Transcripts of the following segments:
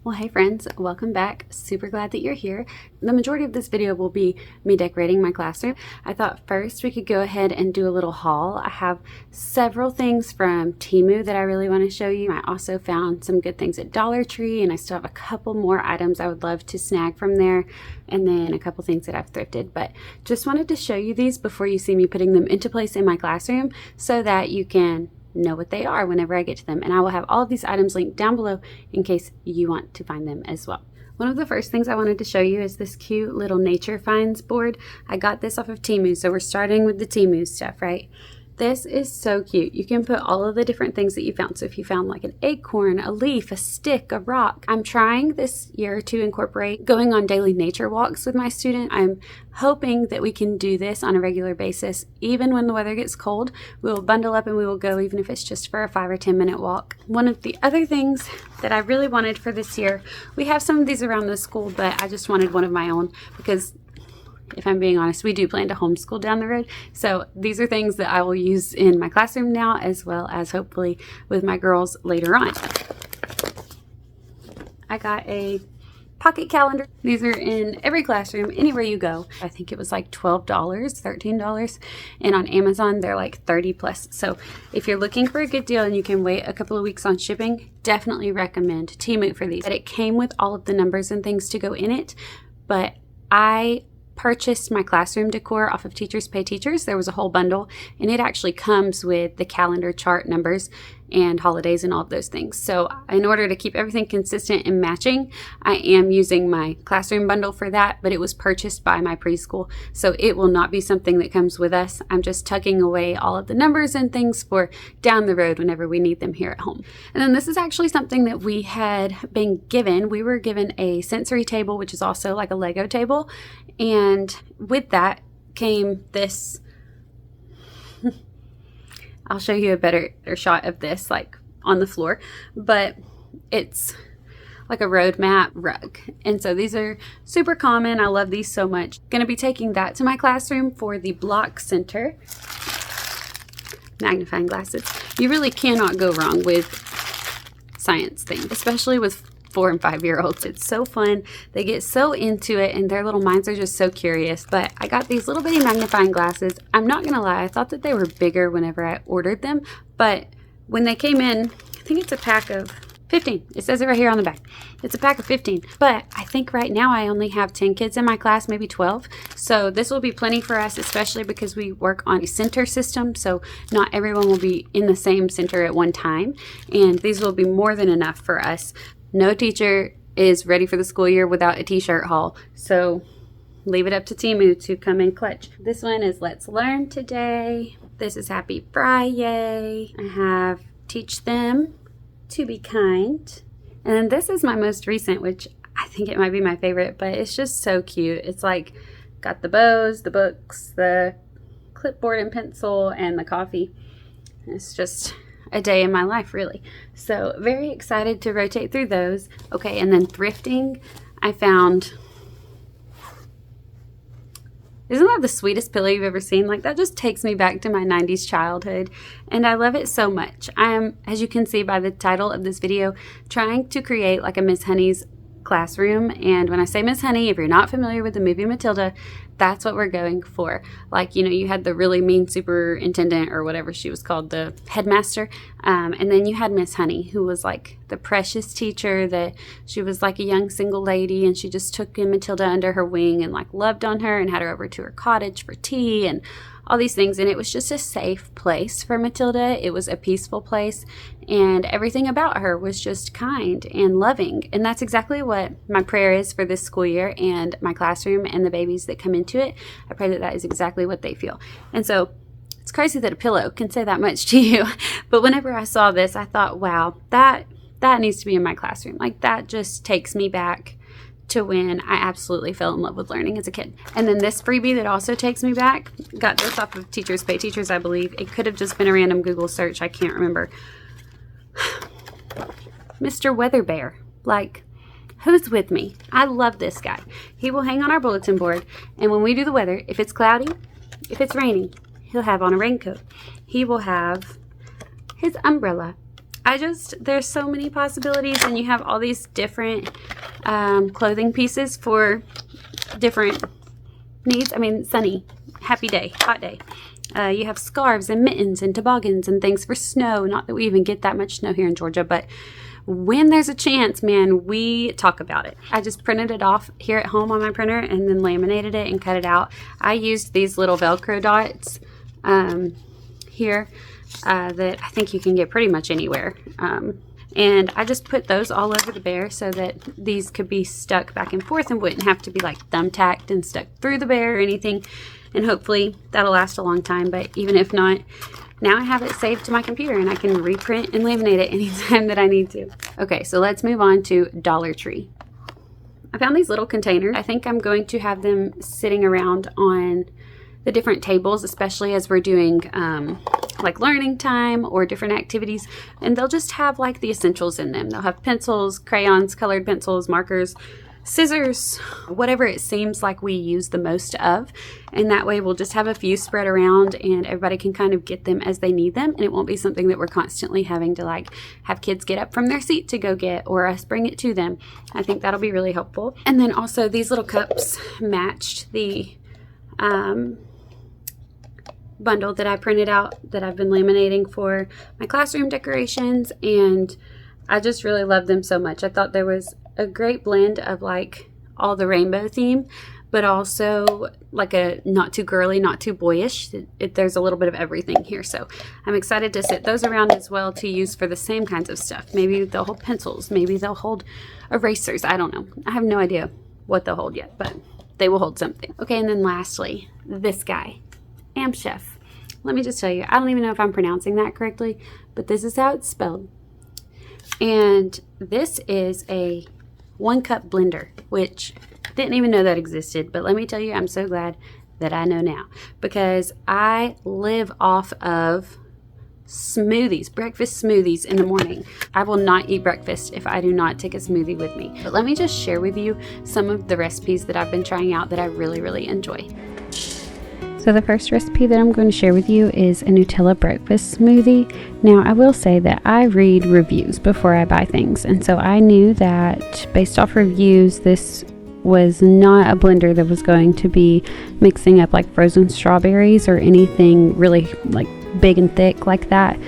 Well, hey friends, welcome back. Super glad that you're here. The majority of this video will be me decorating my classroom. I thought first we could go ahead and do a little haul. I have several things from Temu that I really want to show you. I also found some good things at Dollar Tree, and I still have a couple more items I would love to snag from there, and then a couple things that I've thrifted. But just wanted to show you these before you see me putting them into place in my classroom so that you can know what they are whenever I get to them. And I will have all of these items linked down below in case you want to find them as well. One of the first things I wanted to show you is this cute little nature finds board. I got this off of Temu, so we're starting with the Temu stuff, right? This is so cute. You can put all of the different things that you found. So if you found like an acorn, a leaf, a stick, a rock. I'm trying this year to incorporate going on daily nature walks with my student. I'm hoping that we can do this on a regular basis. Even when the weather gets cold, we'll bundle up and we will go, even if it's just for a 5 or 10 minute walk. One of the other things that I really wanted for this year, we have some of these around the school, but I just wanted one of my own because, if I'm being honest, we do plan to homeschool down the road. So these are things that I will use in my classroom now, as well as hopefully with my girls later on. I got a pocket calendar. These are in every classroom, anywhere you go. I think it was like $12, $13. And on Amazon, they're like 30 plus. So if you're looking for a good deal and you can wait a couple of weeks on shipping, definitely recommend Temu for these. But it came with all of the numbers and things to go in it. But I purchased my classroom decor off of Teachers Pay Teachers. There was a whole bundle, and it actually comes with the calendar chart numbers and holidays and all of those things. So in order to keep everything consistent and matching, I am using my classroom bundle for that, but it was purchased by my preschool, so it will not be something that comes with us. I'm just tucking away all of the numbers and things for down the road whenever we need them here at home. And then this is actually something that we had been given. We were given a sensory table, which is also like a Lego table, and with that came this. I'll show you a better shot of this like on the floor, but it's like a road map rug. And so these are super common. I love these so much. Going to be taking that to my classroom for the block center. Magnifying glasses. You really cannot go wrong with science things, especially with 4 and 5 year olds. It's so fun. They get so into it and their little minds are just so curious. But I got these little bitty magnifying glasses. I'm not gonna lie, I thought that they were bigger whenever I ordered them, but when they came in, I think it's a pack of 15. It says it right here on the back. It's a pack of 15, but I think right now I only have 10 kids in my class, maybe 12. So this will be plenty for us, especially because we work on a center system. So not everyone will be in the same center at one time. And these will be more than enough for us. No teacher is ready for the school year without a t-shirt haul. So leave it up to Temu to come in clutch. This one is Let's Learn Today. This is Happy Friday. I have Teach Them to Be Kind. And then this is my most recent, which I think it might be my favorite, but it's just so cute. It's like got the bows, the books, the clipboard and pencil, and the coffee. It's just a day in my life, really. So very excited to rotate through those. Okay, and then thrifting, I found, isn't that the sweetest pillow you've ever seen? Like, that just takes me back to my 90s childhood, and I love it so much. I am, as you can see by the title of this video, trying to create like a Miss Honey's classroom. And when I say Miss Honey, if you're not familiar with the movie Matilda, that's what we're going for. Like, you know, you had the really mean superintendent or whatever she was called, the headmaster, and then you had Miss Honey, who was like the precious teacher, that she was like a young single lady, and she just took Matilda under her wing and like loved on her and had her over to her cottage for tea and all these things. And it was just a safe place for Matilda. It was a peaceful place, and everything about her was just kind and loving. And that's exactly what my prayer is for this school year and my classroom and the babies that come into it. I pray that that is exactly what they feel. And so it's crazy that a pillow can say that much to you. But whenever I saw this, I thought, wow, that needs to be in my classroom. Like, that just takes me back to when I absolutely fell in love with learning as a kid. And then this freebie that also takes me back, got this off of Teachers Pay Teachers, I believe. It could have just been a random Google search. I can't remember. Mr. Weather Bear. Like, who's with me? I love this guy. He will hang on our bulletin board, and when we do the weather, if it's cloudy, if it's raining, he'll have on a raincoat. He will have his umbrella. there's so many possibilities, and you have all these different clothing pieces for different needs. I mean, sunny, happy day, hot day. You have scarves and mittens and toboggans and things for snow. Not that we even get that much snow here in Georgia, but when there's a chance, man, we talk about it. I just printed it off here at home on my printer and then laminated it and cut it out. I used these little Velcro dots here that I think you can get pretty much anywhere. And I just put those all over the bear so that these could be stuck back and forth and wouldn't have to be like thumbtacked and stuck through the bear or anything. And hopefully that'll last a long time. But even if not, now I have it saved to my computer and I can reprint and laminate it anytime that I need to. Okay, so let's move on to Dollar Tree. I found these little containers. I think I'm going to have them sitting around on the different tables, especially as we're doing like learning time or different activities. And they'll just have like the essentials in them. They'll have pencils, crayons, colored pencils, markers, scissors, whatever it seems like we use the most of. And that way we'll just have a few spread around and everybody can kind of get them as they need them. And it won't be something that we're constantly having to like have kids get up from their seat to go get or us bring it to them. I think that'll be really helpful. And then also these little cups matched the bundle that I printed out that I've been laminating for my classroom decorations, and I just really love them so much. I thought there was a great blend of like all the rainbow theme, but also like a not too girly, not too boyish. There's a little bit of everything here, so I'm excited to sit those around as well to use for the same kinds of stuff. Maybe they'll hold pencils, maybe they'll hold erasers. I don't know. I have no idea what they'll hold yet, but they will hold something. Okay, and then lastly, this guy, Am Chef. Let me just tell you, I don't even know if I'm pronouncing that correctly, but this is how it's spelled. And this is a 1-cup blender, which didn't even know that existed. But let me tell you, I'm so glad that I know now, because I live off of smoothies, breakfast smoothies in the morning. I will not eat breakfast if I do not take a smoothie with me. But let me just share with you some of the recipes that I've been trying out that I really, really enjoy. So the first recipe that I'm going to share with you is a Nutella breakfast smoothie. Now I will say that I read reviews before I buy things, and so I knew that based off reviews this was not a blender that was going to be mixing up like frozen strawberries or anything really like big and thick like that.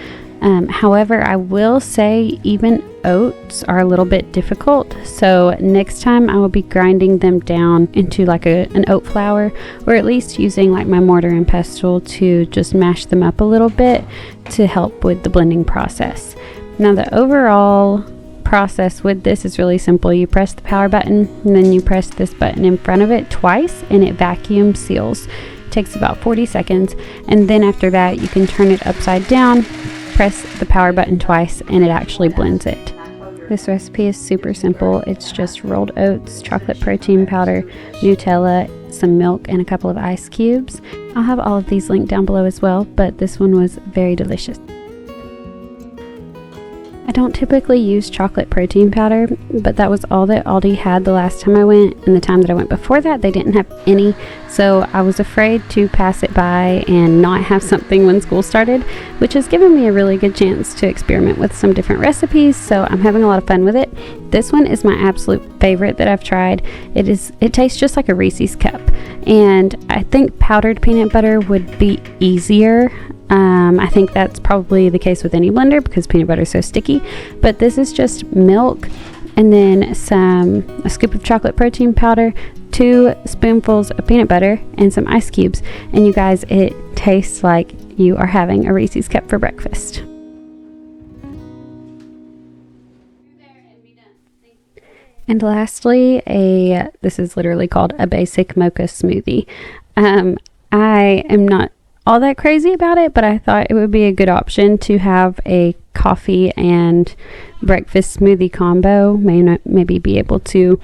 However, I will say even oats are a little bit difficult, so next time I will be grinding them down into like an oat flour, or at least using like my mortar and pestle to just mash them up a little bit to help with the blending process. Now the overall process with this is really simple. You press the power button and then you press this button in front of it twice and it vacuum seals. It takes about 40 seconds, and then after that you can turn it upside down, press the power button twice, and it actually blends it. This recipe is super simple. It's just rolled oats, chocolate protein powder, Nutella, some milk, and a couple of ice cubes. I'll have all of these linked down below as well, but this one was very delicious. I don't typically use chocolate protein powder, but that was all that Aldi had the last time I went, and the time that I went before that they didn't have any, so I was afraid to pass it by and not have something when school started, which has given me a really good chance to experiment with some different recipes, so I'm having a lot of fun with it. This one is my absolute favorite that I've tried. It tastes just like a Reese's cup, and I think powdered peanut butter would be easier. I think that's probably the case with any blender because peanut butter is so sticky, but this is just milk and then a scoop of chocolate protein powder, 2 spoonfuls of peanut butter, and some ice cubes, and you guys, it tastes like you are having a Reese's cup for breakfast. And lastly, this is literally called a basic mocha smoothie. I am not all that crazy about it, but I thought it would be a good option to have a coffee and breakfast smoothie combo. Maybe be able to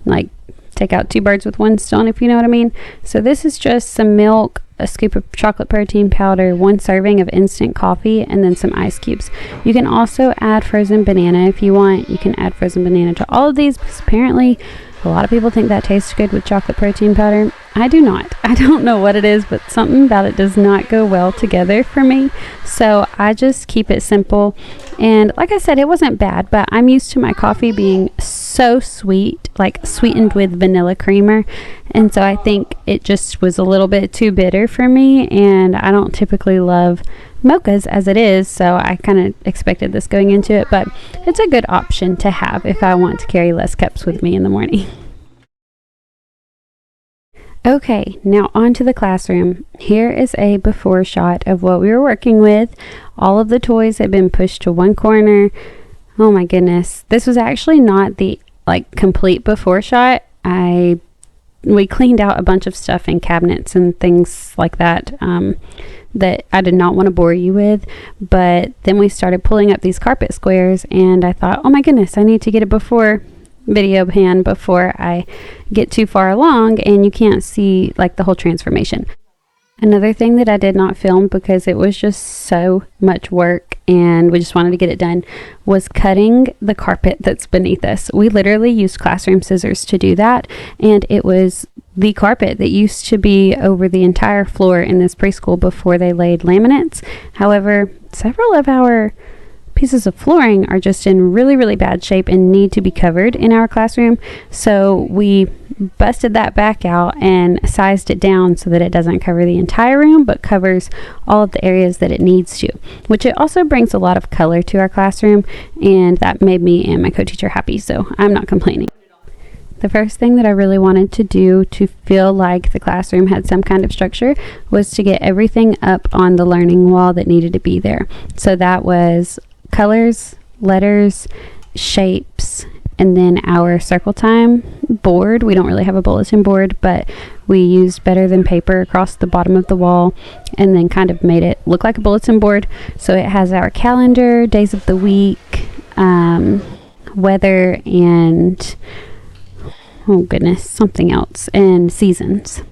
like take out 2 birds with 1 stone, if you know what I mean. So this is just some milk, a scoop of chocolate protein powder, 1 serving of instant coffee, and then some ice cubes. You can also add frozen banana if you want. You can add frozen banana to all of these because apparently A lot of people think that tastes good with chocolate protein powder. I do not. I don't know what it is, but something about it does not go well together for me. So I just keep it simple. And like I said, it wasn't bad, but I'm used to my coffee being so sweet, like sweetened with vanilla creamer. And so I think it just was a little bit too bitter for me. And I don't typically love mochas as it is, so I kind of expected this going into it, but it's a good option to have if I want to carry less cups with me in the morning. Okay, now on to the classroom. Here is a before shot of what we were working with. All of the toys had been pushed to one corner. Oh my goodness, this was actually not the complete before shot. We cleaned out a bunch of stuff in cabinets and things like that that I did not want to bore you with, but then we started pulling up these carpet squares, and I thought, oh my goodness, I need to get a before video pan before I get too far along and you can't see the whole transformation. Another thing that I did not film because it was just so much work and we just wanted to get it done was cutting the carpet that's beneath us. We literally used classroom scissors to do that, and it was the carpet that used to be over the entire floor in this preschool before they laid laminates. However, several of our pieces of flooring are just in really, really bad shape and need to be covered in our classroom. So we busted that back out and sized it down so that it doesn't cover the entire room, but covers all of the areas that it needs to, which it also brings a lot of color to our classroom, and that made me and my co-teacher happy, so I'm not complaining. The first thing that I really wanted to do to feel like the classroom had some kind of structure was to get everything up on the learning wall that needed to be there. So that was colors, letters, shapes, and then our circle time board. We don't really have a bulletin board, but we used better than paper across the bottom of the wall and then kind of made it look like a bulletin board. So it has our calendar, days of the week, weather, and oh goodness, something else, and seasons.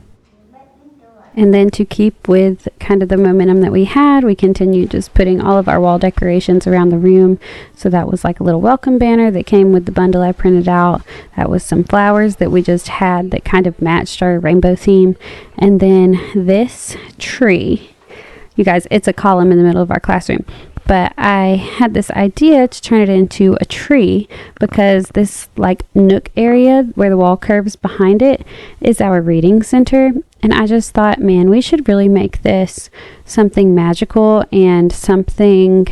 And then to keep with kind of the momentum that we had, we continued just putting all of our wall decorations around the room. So that was like a little welcome banner that came with the bundle I printed out. That was some flowers that we just had that kind of matched our rainbow theme. And then this tree, you guys, it's a column in the middle of our classroom. But I had this idea to turn it into a tree because this nook area where the wall curves behind it is our reading center. And I just thought, man, we should really make this something magical and something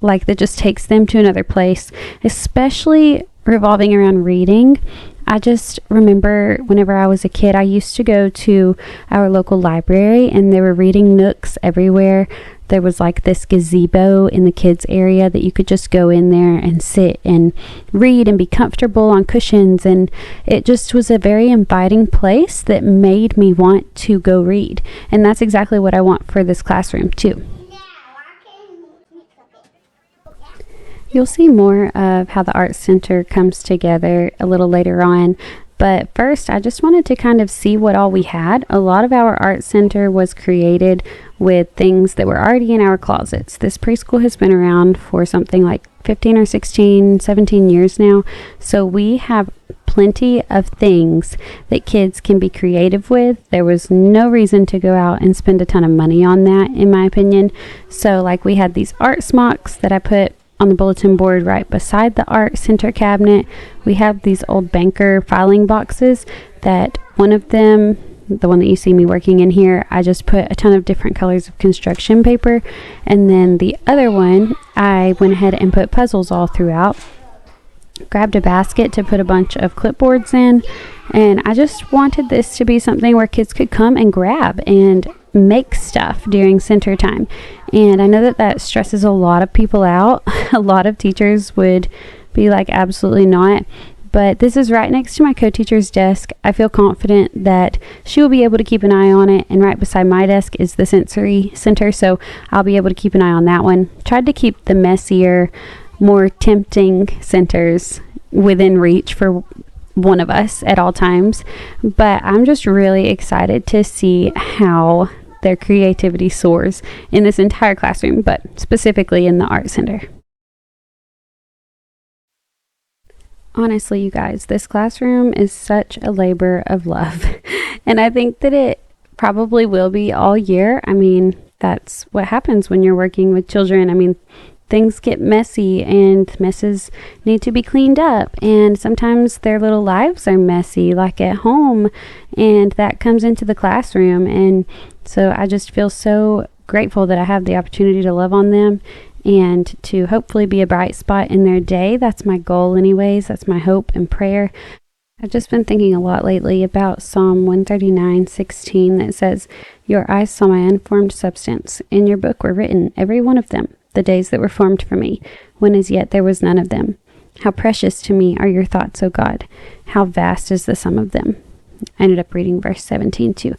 that just takes them to another place, especially revolving around reading. I just remember whenever I was a kid, I used to go to our local library and there were reading nooks everywhere. There was this gazebo in the kids area that you could just go in there and sit and read and be comfortable on cushions, and it just was a very inviting place that made me want to go read. And that's exactly what I want for this classroom too. You'll see more of how the Art Center comes together a little later on. But first, I just wanted to kind of see what all we had. A lot of our Art Center was created with things that were already in our closets. This preschool has been around for something like 15 or 16, 17 years now. So we have plenty of things that kids can be creative with. There was no reason to go out and spend a ton of money on that, in my opinion. So we had these art smocks that I put on the bulletin board right beside the Art Center cabinet. We have these old banker filing boxes that one of them, the one that you see me working in here, I just put a ton of different colors of construction paper, and then the other one I went ahead and put puzzles all throughout. Grabbed a basket to put a bunch of clipboards in, and I just wanted this to be something where kids could come and grab and make stuff during center time. And I know that stresses a lot of people out. A lot of teachers would be absolutely not, but this is right next to my co-teacher's desk. I feel confident that she will be able to keep an eye on it, and right beside my desk is the sensory center, so I'll be able to keep an eye on that one. Tried to keep the messier, more tempting centers within reach for one of us at all times, but I'm just really excited to see how their creativity soars in this entire classroom, but specifically in the Art Center. Honestly, you guys, this classroom is such a labor of love. And I think that it probably will be all year. I mean, that's what happens when you're working with children. I mean, things get messy and messes need to be cleaned up. And sometimes their little lives are messy, like at home. And that comes into the classroom. And so I just feel so grateful that I have the opportunity to love on them and to hopefully be a bright spot in their day. That's my goal anyways. That's my hope and prayer. I've just been thinking a lot lately about Psalm 139:16 that says, "Your eyes saw my unformed substance. In your book were written, every one of them, the days that were formed for me, when as yet there was none of them. How precious to me are your thoughts, O God. How vast is the sum of them." I ended up reading verse 17 too.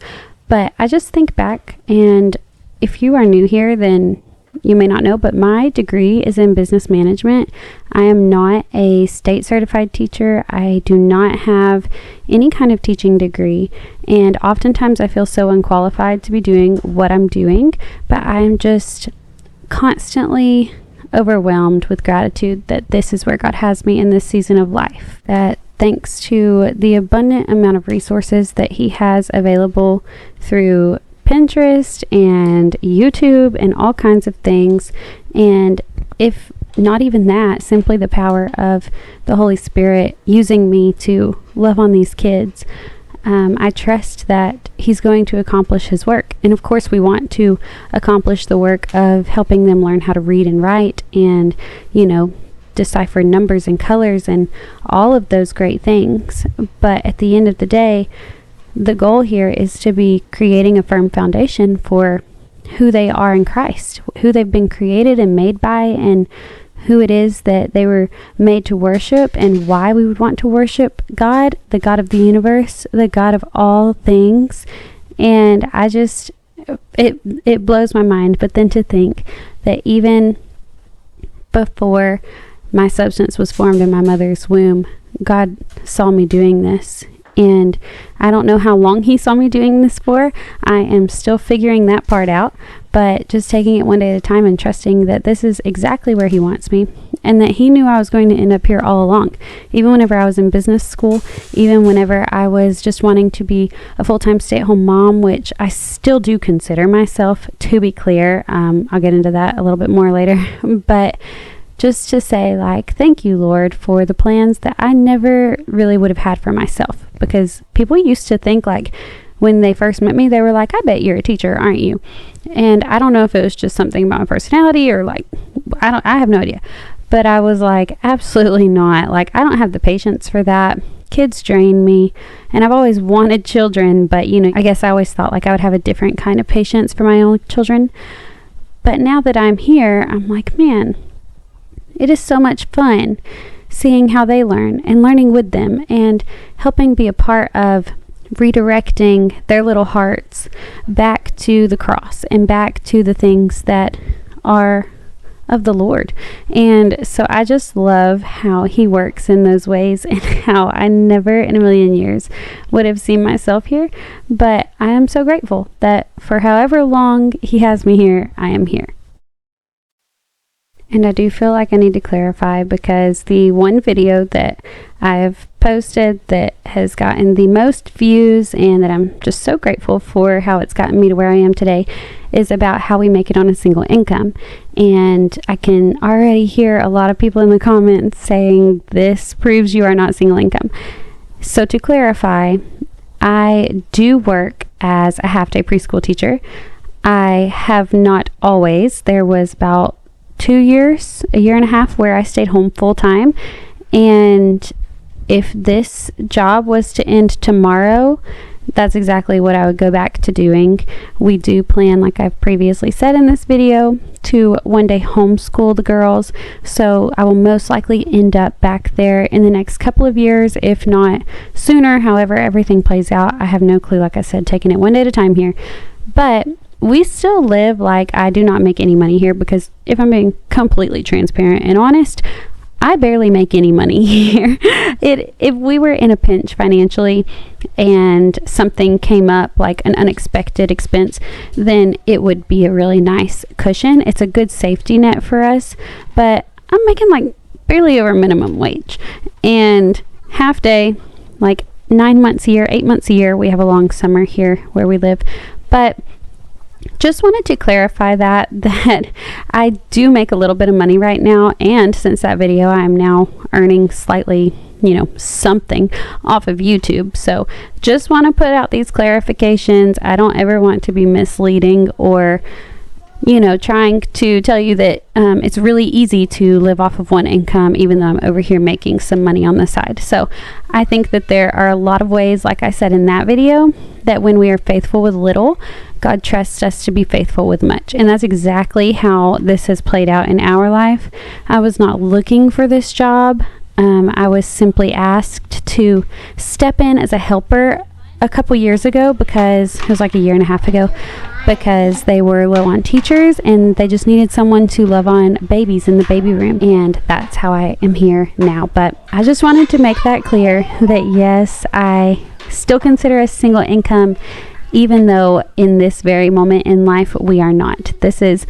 But I just think back, and if you are new here, then you may not know, but my degree is in business management. I am not a state certified teacher. I do not have any kind of teaching degree. And oftentimes I feel so unqualified to be doing what I'm doing, but I'm just constantly overwhelmed with gratitude that this is where God has me in this season of life. That thanks to the abundant amount of resources that He has available through Pinterest and YouTube and all kinds of things. And if not even that, simply the power of the Holy Spirit using me to love on these kids, I trust that He's going to accomplish His work. And of course, we want to accomplish the work of helping them learn how to read and write and, decipher numbers and colors and all of those great things. But at the end of the day, the goal here is to be creating a firm foundation for who they are in Christ, who they've been created and made by, and who it is that they were made to worship, and why we would want to worship God, the God of the universe, the God of all things. And I just, it blows my mind. But then to think that even before my substance was formed in my mother's womb, God saw me doing this. And I don't know how long He saw me doing this for. I am still figuring that part out, but just taking it one day at a time and trusting that this is exactly where He wants me, and that He knew I was going to end up here all along. Even whenever I was in business school, even whenever I was just wanting to be a full-time stay-at-home mom, which I still do consider myself, to be clear. I'll get into that a little bit more later. But just to say, thank you, Lord, for the plans that I never really would have had for myself. Because people used to think, when they first met me, they were like, "I bet you're a teacher, aren't you?" And I don't know if it was just something about my personality or I have no idea. But I was like, absolutely not. I don't have the patience for that. Kids drain me. And I've always wanted children, but I guess I always thought I would have a different kind of patience for my own children. But now that I'm here, I'm like, man, it is so much fun seeing how they learn and learning with them and helping be a part of redirecting their little hearts back to the cross and back to the things that are of the Lord. And so I just love how He works in those ways, and how I never in a million years would have seen myself here. But I am so grateful that for however long He has me here, I am here. And I do feel like I need to clarify, because the one video that I've posted that has gotten the most views, and that I'm just so grateful for how it's gotten me to where I am today, is about how we make it on a single income. And I can already hear a lot of people in the comments saying this proves you are not single income. So to clarify, I do work as a half-day preschool teacher. I have not always. There was about 2 years, a year and a half, where I stayed home full time. And if this job was to end tomorrow, that's exactly what I would go back to doing. We do plan, like I've previously said in this video, to one day homeschool the girls. So I will most likely end up back there in the next couple of years, if not sooner. However everything plays out, I have no clue. Like I said, taking it one day at a time here. But we still live like I do not make any money here, because if I'm being completely transparent and honest, I barely make any money here. If we were in a pinch financially and something came up, like an unexpected expense, then it would be a really nice cushion. It's a good safety net for us. But I'm making barely over minimum wage. And half day, like 9 months a year, 8 months a year. We have a long summer here where we live. But just wanted to clarify that I do make a little bit of money right now, and since that video I'm now earning slightly, something off of YouTube. So just want to put out these clarifications. I don't ever want to be misleading or trying to tell you that it's really easy to live off of one income, even though I'm over here making some money on the side. So I think that there are a lot of ways, like I said in that video, that when we are faithful with little, God trusts us to be faithful with much. And that's exactly how this has played out in our life. I was not looking for this job. I was simply asked to step in as a helper a couple years ago, because it was like a year and a half ago, because they were low on teachers and they just needed someone to love on babies in the baby room. And that's how I am here now. But I just wanted to make that clear that yes, I still consider us single income, even though in this very moment in life we are not. This is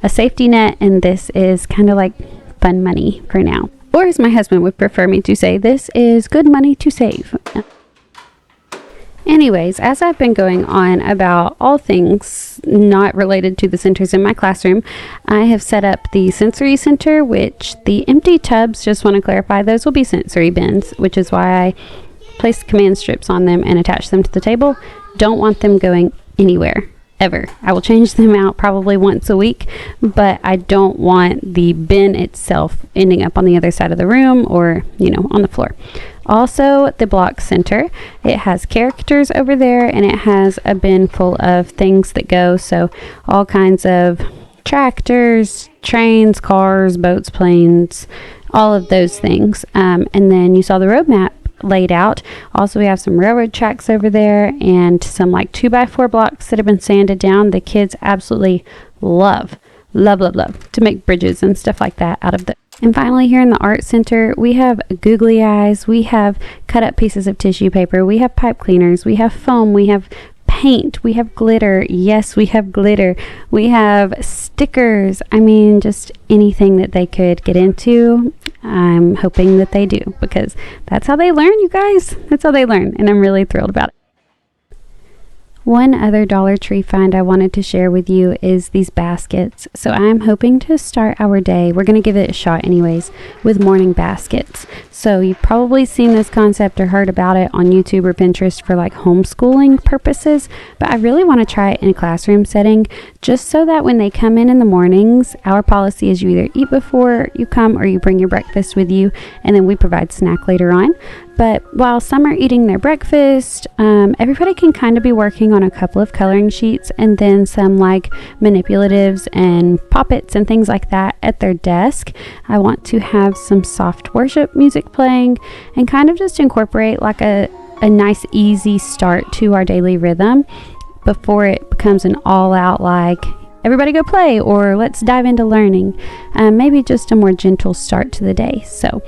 a safety net, and this is kind of like fun money for now. Or as my husband would prefer me to say, this is good money to save. Anyways, as I've been going on about all things not related to the centers in my classroom, I have set up the sensory center, which the empty tubs, just want to clarify, those will be sensory bins, which is why I placed command strips on them and attached them to the table. Don't want them going anywhere, ever. I will change them out probably once a week, but I don't want the bin itself ending up on the other side of the room or, on the floor. Also, the block center, it has characters over there, and it has a bin full of things that go, so all kinds of tractors, trains, cars, boats, planes, all of those things. And then you saw the road map laid out. Also, we have some railroad tracks over there and some like 2x4 blocks that have been sanded down. The kids absolutely love to make bridges and stuff like that out of the. And finally, here in the art center, we have googly eyes, we have cut up pieces of tissue paper, we have pipe cleaners, we have foam, we have paint, we have glitter. Yes, we have glitter. We have stickers. I mean, just anything that they could get into. I'm hoping that they do, because that's how they learn, you guys. That's how they learn, and I'm really thrilled about it. One other Dollar Tree find I wanted to share with you is these baskets. So I'm hoping to start our day, we're going to give it a shot anyways, with morning baskets. So you've probably seen this concept or heard about it on YouTube or Pinterest for like homeschooling purposes, but I really want to try it in a classroom setting, just so that when they come in the mornings, our policy is you either eat before you come or you bring your breakfast with you, and then we provide snack later on. But while some are eating their breakfast, everybody can kind of be working on a couple of coloring sheets and then some like manipulatives and poppets and things like that at their desk. I want to have some soft worship music playing and kind of just incorporate like a nice easy start to our daily rhythm before it becomes an all-out like everybody go play or let's dive into learning. Maybe just a more gentle start to the day. So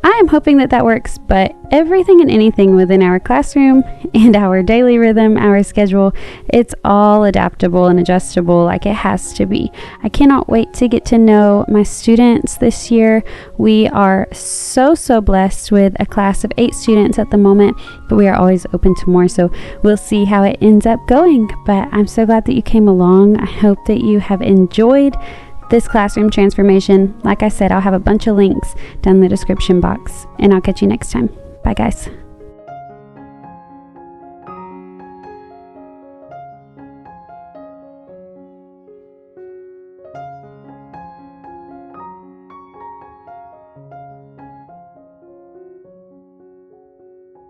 I am hoping that that works, but everything and anything within our classroom and our daily rhythm, our schedule, it's all adaptable and adjustable like it has to be. I cannot wait to get to know my students this year. We are so blessed with a class of 8 students at the moment, but we are always open to more, so we'll see how it ends up going. But I'm so glad that you came along. I hope that you have enjoyed this classroom transformation. Like I said, I'll have a bunch of links down in the description box, and I'll catch you next time. Bye guys.